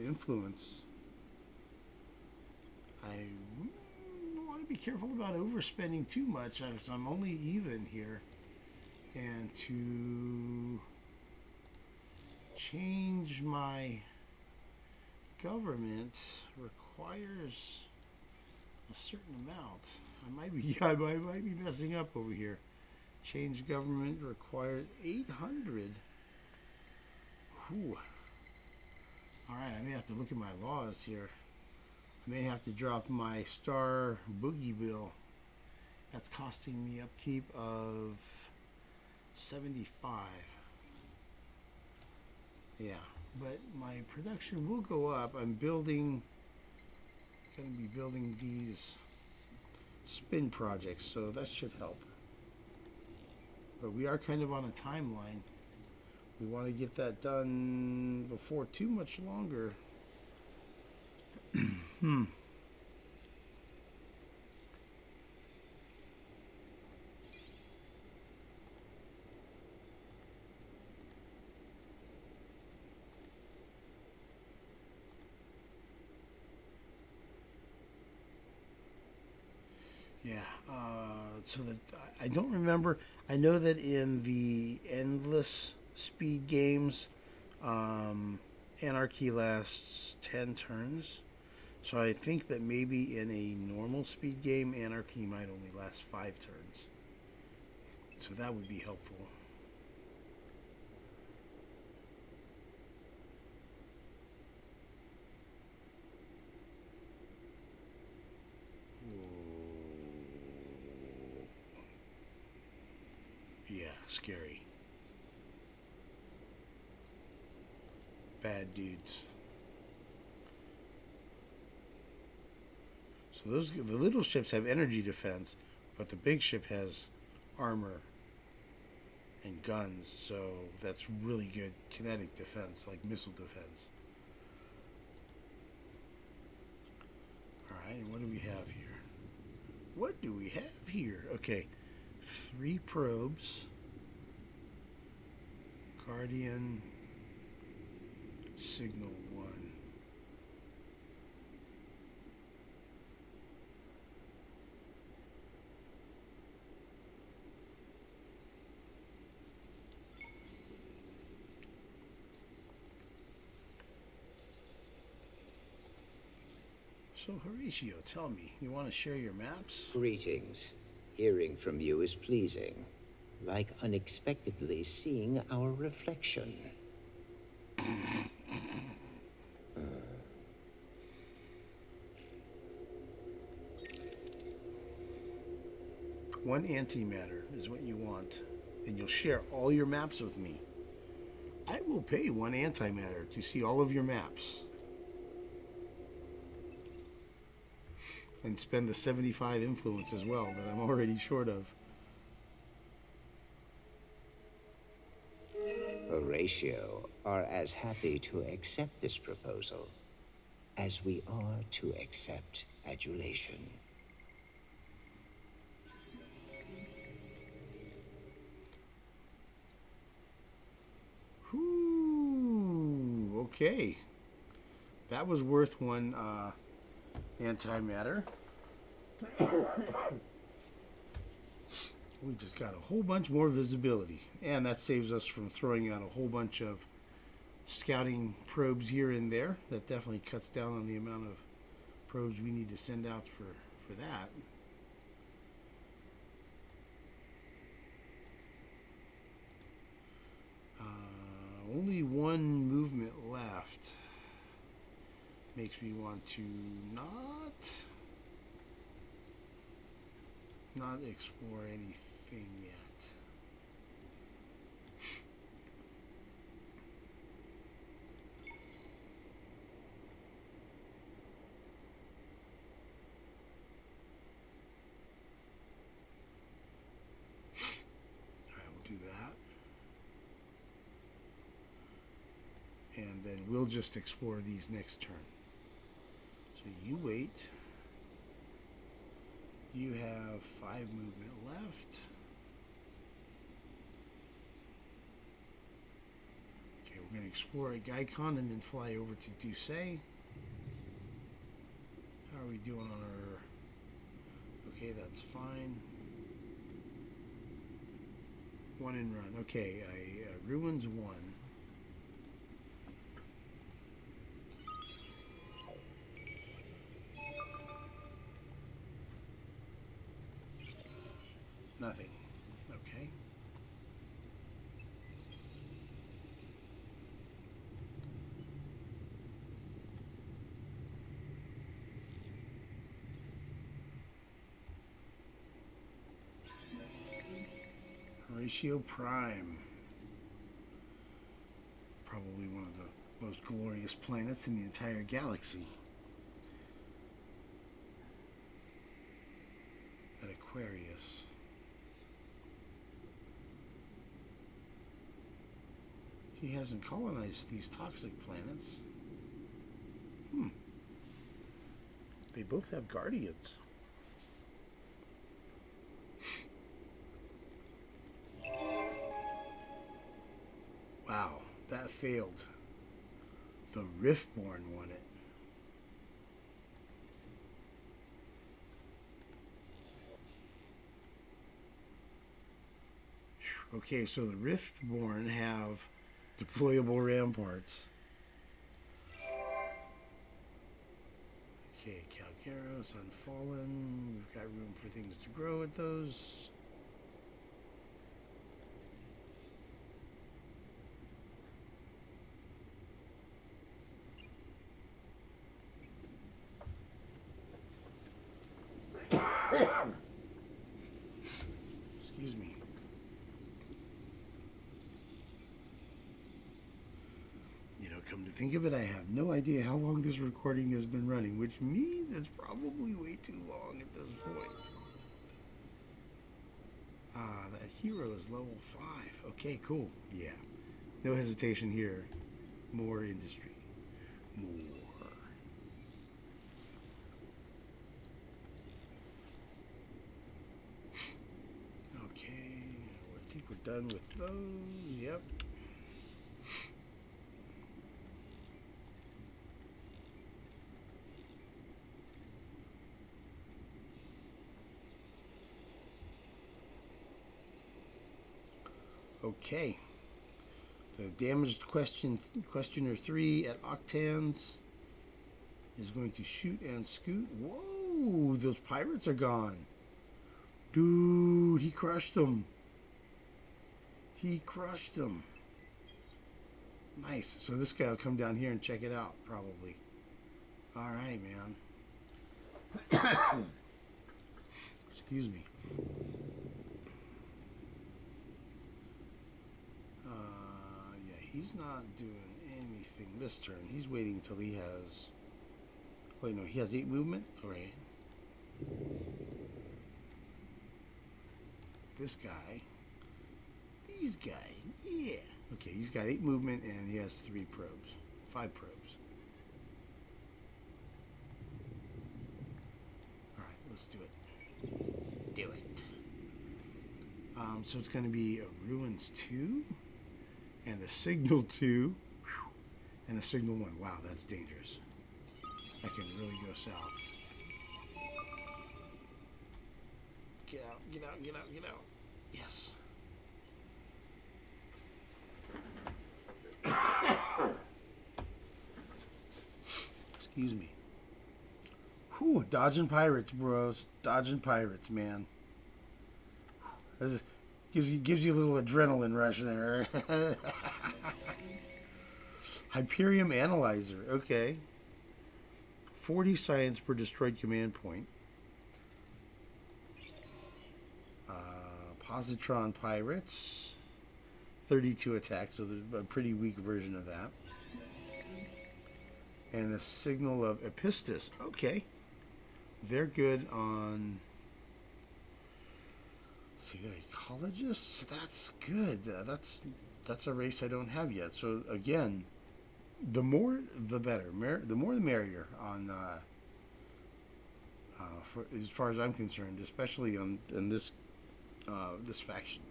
influence. I want to be careful about overspending too much, so I'm only even here. And to change my government requires a certain amount. I might be messing up over here. Change government requires 800. Whew. All right, I may have to look at my laws here. I may have to drop my star boogie bill. That's costing me upkeep of 75. Yeah, but my production will go up. I'm going to be building these spin projects, so that should help. But we are kind of on a timeline. We want to get that done before too much longer. Yeah, so that I don't remember. I know that in the endless speed games, Anarchy lasts 10 turns. So I think that maybe in a normal speed game, Anarchy might only last 5 turns. So that would be helpful. Yeah, scary. Bad dudes. So the little ships have energy defense, but the big ship has armor and guns, so that's really good kinetic defense, like missile defense. Alright, what do we have here? What do we have here? Okay, 3 probes. Guardian. Signal 1. So, Horatio, tell me, you want to share your maps? Greetings. Hearing from you is pleasing, like unexpectedly seeing our reflection. One antimatter is what you want, and you'll share all your maps with me. I will pay one antimatter to see all of your maps. And spend the 75 influence as well that I'm already short of. Horatio are as happy to accept this proposal as we are to accept adulation. Whew, okay. That was worth one antimatter. We just got a whole bunch more visibility. And that saves us from throwing out a whole bunch of scouting probes here and there. That definitely cuts down on the amount of probes we need to send out for that. Only one movement left. Makes me want to not explore anything yet. Alright, we'll do that. And then we'll just explore these next turn. So you wait. You have 5 movement left. Okay, we're going to explore a Gaikon and then fly over to Doucet. How are we doing on our... Okay, that's fine. 1 and run. Okay, Ruins 1. Nothing. Okay. Horatio Prime. Probably one of the most glorious planets in the entire galaxy. At Aquarius. He hasn't colonized these toxic planets. They both have guardians. Wow, that failed. The Riftborn won it. Okay, so the Riftborn have deployable ramparts. Okay, Calcaros, Unfallen. We've got room for things to grow at those. Excuse me. You know, come to think of it, I have no idea how long this recording has been running, which means it's probably way too long at this point. That hero is level 5. Okay, cool. Yeah. No hesitation here. More industry. More. Okay, I think we're done with those. Yep. Okay. The damaged questioner 3 at Octans. is going to shoot and scoot. Whoa, those pirates are gone. Dude, he crushed them. He crushed them. Nice. So this guy will come down here and check it out, probably. All right, man. Excuse me. Yeah, he's not doing anything this turn. He's waiting until he has... Wait, no, he has 8 movement? All right. This guy. These guys. Yeah. Okay, he's got 8 movement and he has 3 probes. 5 probes. All right, let's do it. Do it. So it's going to be a Ruins 2 and a Signal 2 and a Signal 1. Wow, that's dangerous. That can really go south. Get out, get out, get out, get out. Yes. Excuse me. Whew, dodging pirates, bros. Dodging pirates, man. This gives you a little adrenaline rush there. Hyperium Analyzer. Okay. 40 science per destroyed command point. Positron Pirates. 32 attack, so there's a pretty weak version of that. And the Signal of Epistis. Okay. They're good on... See, they're ecologists. That's good. That's a race I don't have yet. So again, the more the better. The more the merrier. On as far as I'm concerned, especially in this this faction,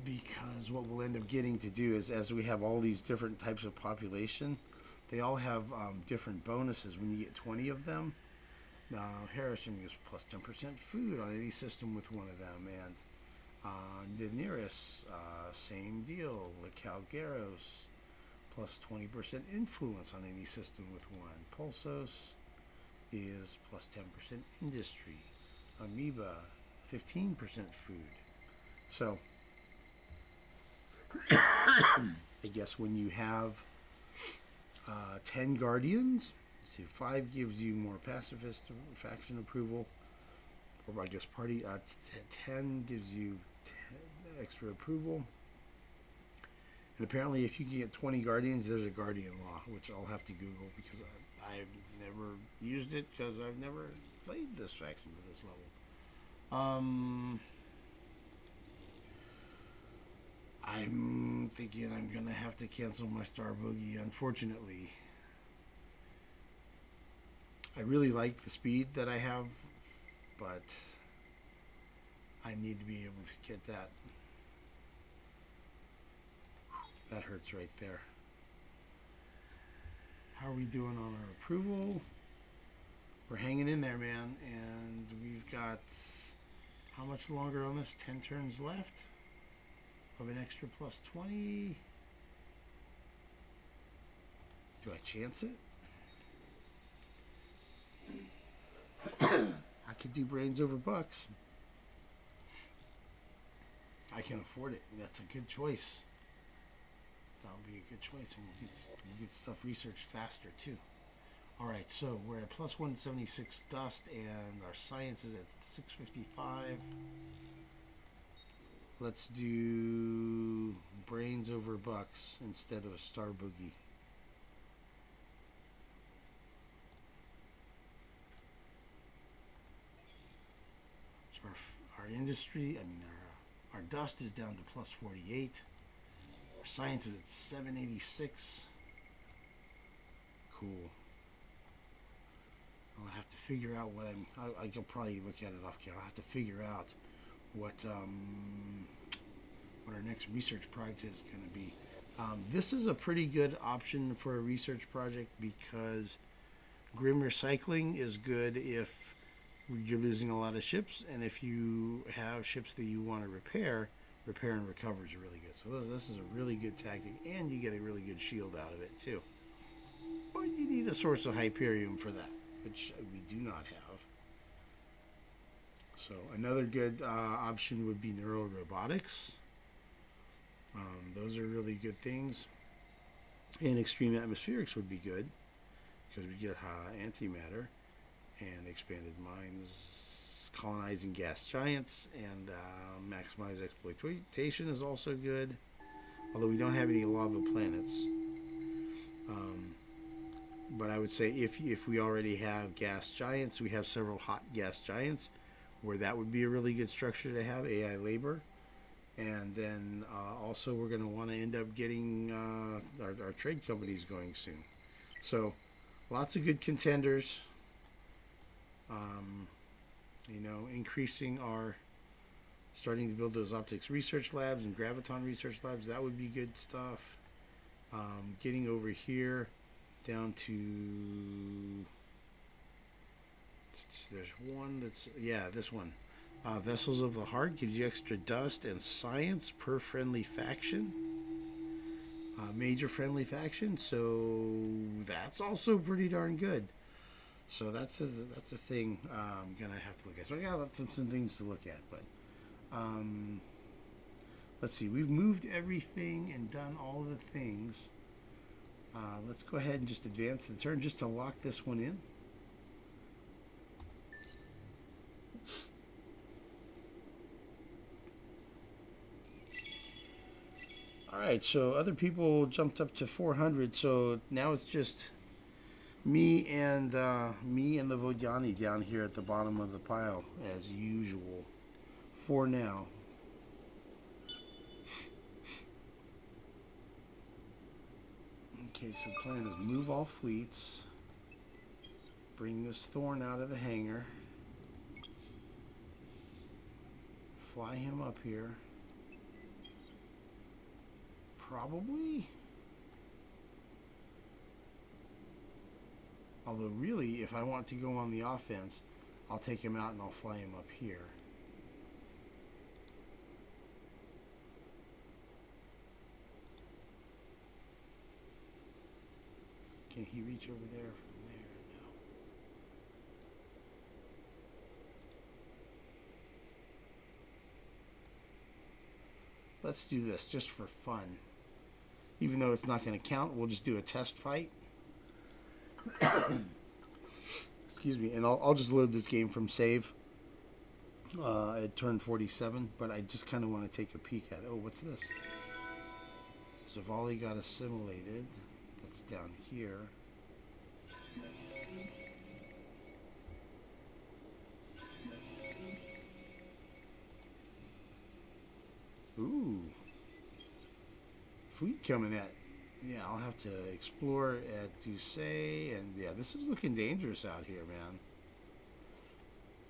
because what we'll end up getting to do is, as we have all these different types of population, they all have different bonuses when you get 20 of them. Harrison gives plus 10% food on any system with one of them, and Daenerys, same deal. The Calgaros, plus 20% influence on any system with one. Pulsos is plus 10% industry. Amoeba, 15% food. So, I guess when you have 10 Guardians, see, 5 gives you more pacifist faction approval, or I guess party. 10 gives you 10 extra approval, and apparently, if you can get 20 Guardians, there's a Guardian law, which I'll have to Google because I've never used it because I've never played this faction to this level. I'm thinking I'm gonna have to cancel my Star Boogie, unfortunately. I really like the speed that I have, but I need to be able to get that. That hurts right there. How are we doing on our approval? We're hanging in there, man, and we've got how much longer on this? 10 turns left of an extra plus 20. Do I chance it? I could do brains over bucks. I can afford it. That's a good choice. That would be a good choice, and we'll get stuff researched faster too. All right, so we're at plus 176 dust, and our science is at 655. Let's do brains over bucks instead of a Star Boogie. So our industry, our dust is down to plus 48. Our science is at 786. Cool. I'll have to figure out what I can probably look at it off camera. I'll have to figure out what our next research project is going to be. This is a pretty good option for a research project because Grim Recycling is good if you're losing a lot of ships, and if you have ships that you want to repair and recover is really good. So this is a really good tactic, and you get a really good shield out of it too. but you need a source of Hyperium for that, which we do not have. So another good option would be neural robotics. Those are really good things. And extreme atmospherics would be good because we get antimatter and expanded minds, colonizing gas giants, and maximize exploitation is also good. Although we don't have any lava planets. But I would say if we already have gas giants, we have several hot gas giants, where that would be a really good structure to have AI labor. And then also we're going to want to end up getting our trade companies going soon. So lots of good contenders. Increasing starting to build those optics research labs and graviton research labs. That would be good stuff. Getting over here down to, there's one that's, this one. Vessels of the Heart gives you extra dust and science per friendly faction. Major friendly faction, so that's also pretty darn good. So that's a thing I'm gonna have to look at. So I got some things to look at, but let's see. We've moved everything and done all the things. Let's go ahead and just advance the turn just to lock this one in. Alright, so other people jumped up to 400, so now it's just me and the Vodjani down here at the bottom of the pile, as usual, for now. Okay, so the plan is move all fleets, bring this Thorn out of the hangar, fly him up here. Probably. Although really, if I want to go on the offense, I'll take him out and I'll fly him up here. Can he reach over there from there? No. Let's do this just for fun. Even though it's not going to count, we'll just do a test fight. Excuse me, and I'll just load this game from save at turn 47, but I just kind of want to take a peek at it. Oh, what's this? Zavali got assimilated. That's down here. Ooh. Fleet coming at. Yeah, I'll have to explore at Doucet, and yeah, this is looking dangerous out here, man.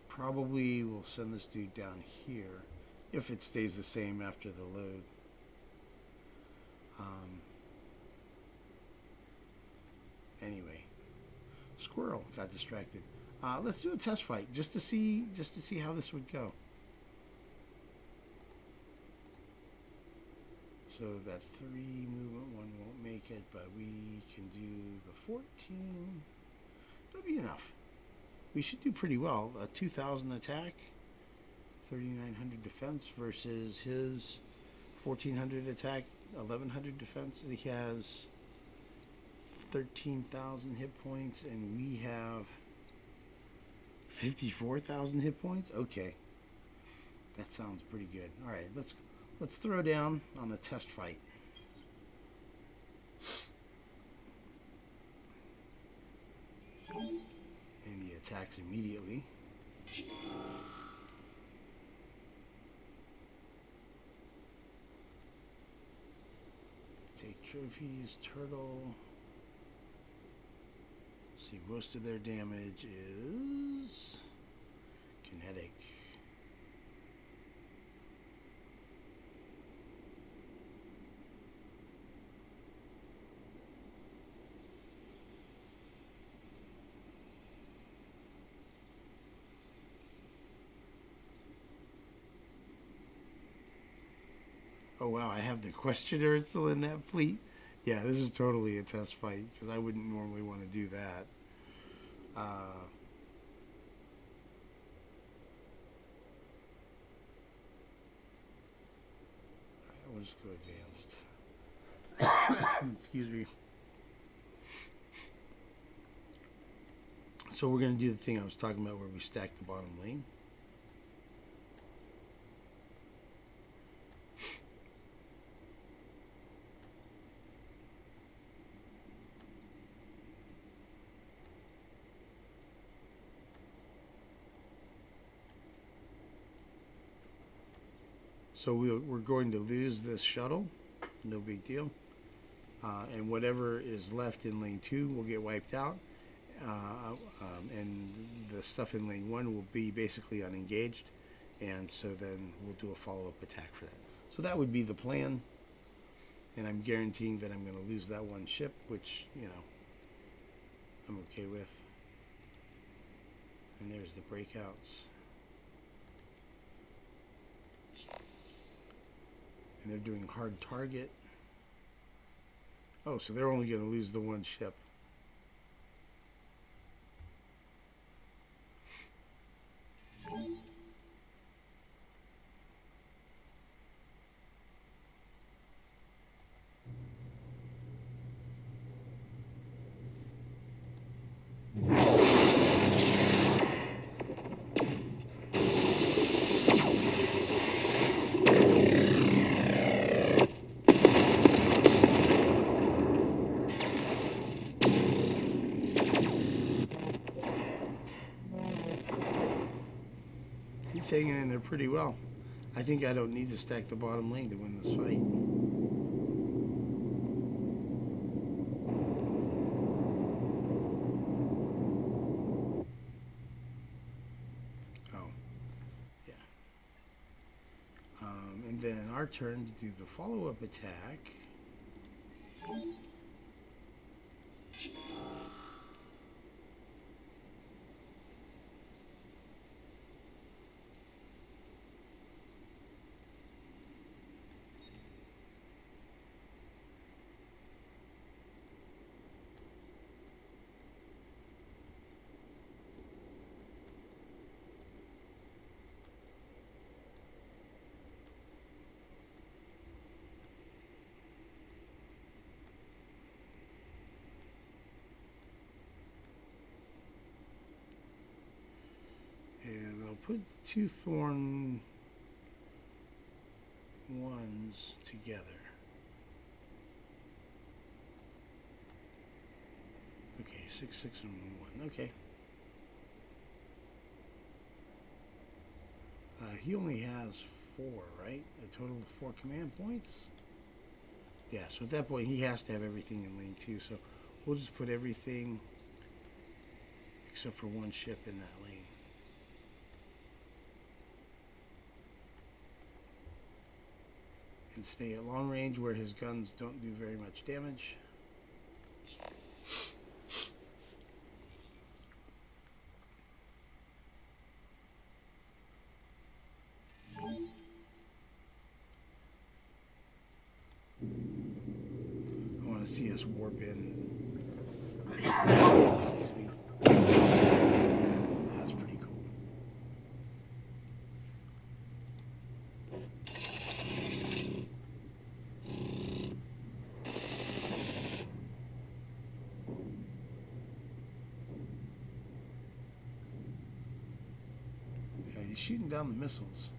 Probably we'll send this dude down here, if it stays the same after the load. Anyway, squirrel got distracted. Let's do a test fight just to see how this would go. So that 3 movement one won't make it, but we can do the 14. That'll be enough. We should do pretty well. A 2,000 attack, 3,900 defense versus his 1,400 attack, 1,100 defense. He has 13,000 hit points, and we have 54,000 hit points. Okay, that sounds pretty good. All right, let's throw down on a test fight. And he attacks immediately. Take trophies, turtle. See, most of their damage is kinetic. Oh wow, I have the questioner still in that fleet. Yeah, this is totally a test fight because I wouldn't normally want to do that. We'll just go advanced. Excuse me. So we're going to do the thing I was talking about where we stack the bottom lane. So we're going to lose this shuttle, no big deal. And whatever is left in lane 2 will get wiped out. And the stuff in lane 1 will be basically unengaged. And so then we'll do a follow-up attack for that. So that would be the plan. And I'm guaranteeing that I'm going to lose that one ship, which, you know, I'm okay with. And there's the breakouts. And they're doing hard target. Oh, so they're only going to lose the one ship. He's hanging in there pretty well. I think I don't need to stack the bottom lane to win this fight. Oh, yeah. And then our turn to do the follow-up attack. And I'll put 2 thorn ones together. Okay, 6, 6, and 1. Okay. He only has 4, right? A total of 4 command points? Yeah, so at that point he has to have everything in lane 2. So we'll just put everything except for one ship in that lane. And stay at long range where his guns don't do very much damage. I want to see us warp in. Excuse me. That's pretty cool. Yeah, he's shooting down the missiles.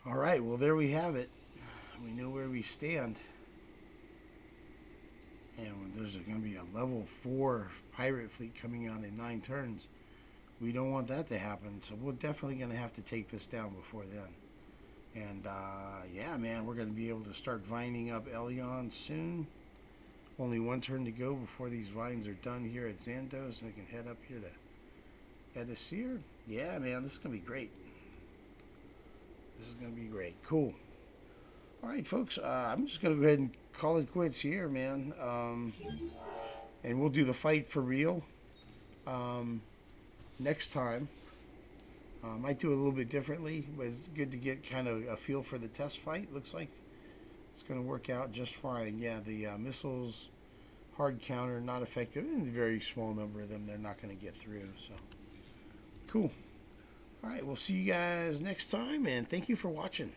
All right, well, there we have it. We know where we stand. And there's going to be a level 4 pirate fleet coming on in 9 turns. We don't want that to happen, so we're definitely going to have to take this down before then. And, yeah, man, we're going to be able to start vining up Elion soon. Only one turn to go before these vines are done here at Zandos, and I can head up here to Edisir. Yeah, man, this is going to be great. This is going to be great. Cool. All right, folks, I'm just going to go ahead and call it quits here, man. And we'll do the fight for real next time. Might do it a little bit differently, but it's good to get kind of a feel for the test fight. Looks like it's going to work out just fine. Yeah, the missiles, hard counter, not effective. And a very small number of them they're not going to get through. So, cool. All right, we'll see you guys next time, and thank you for watching.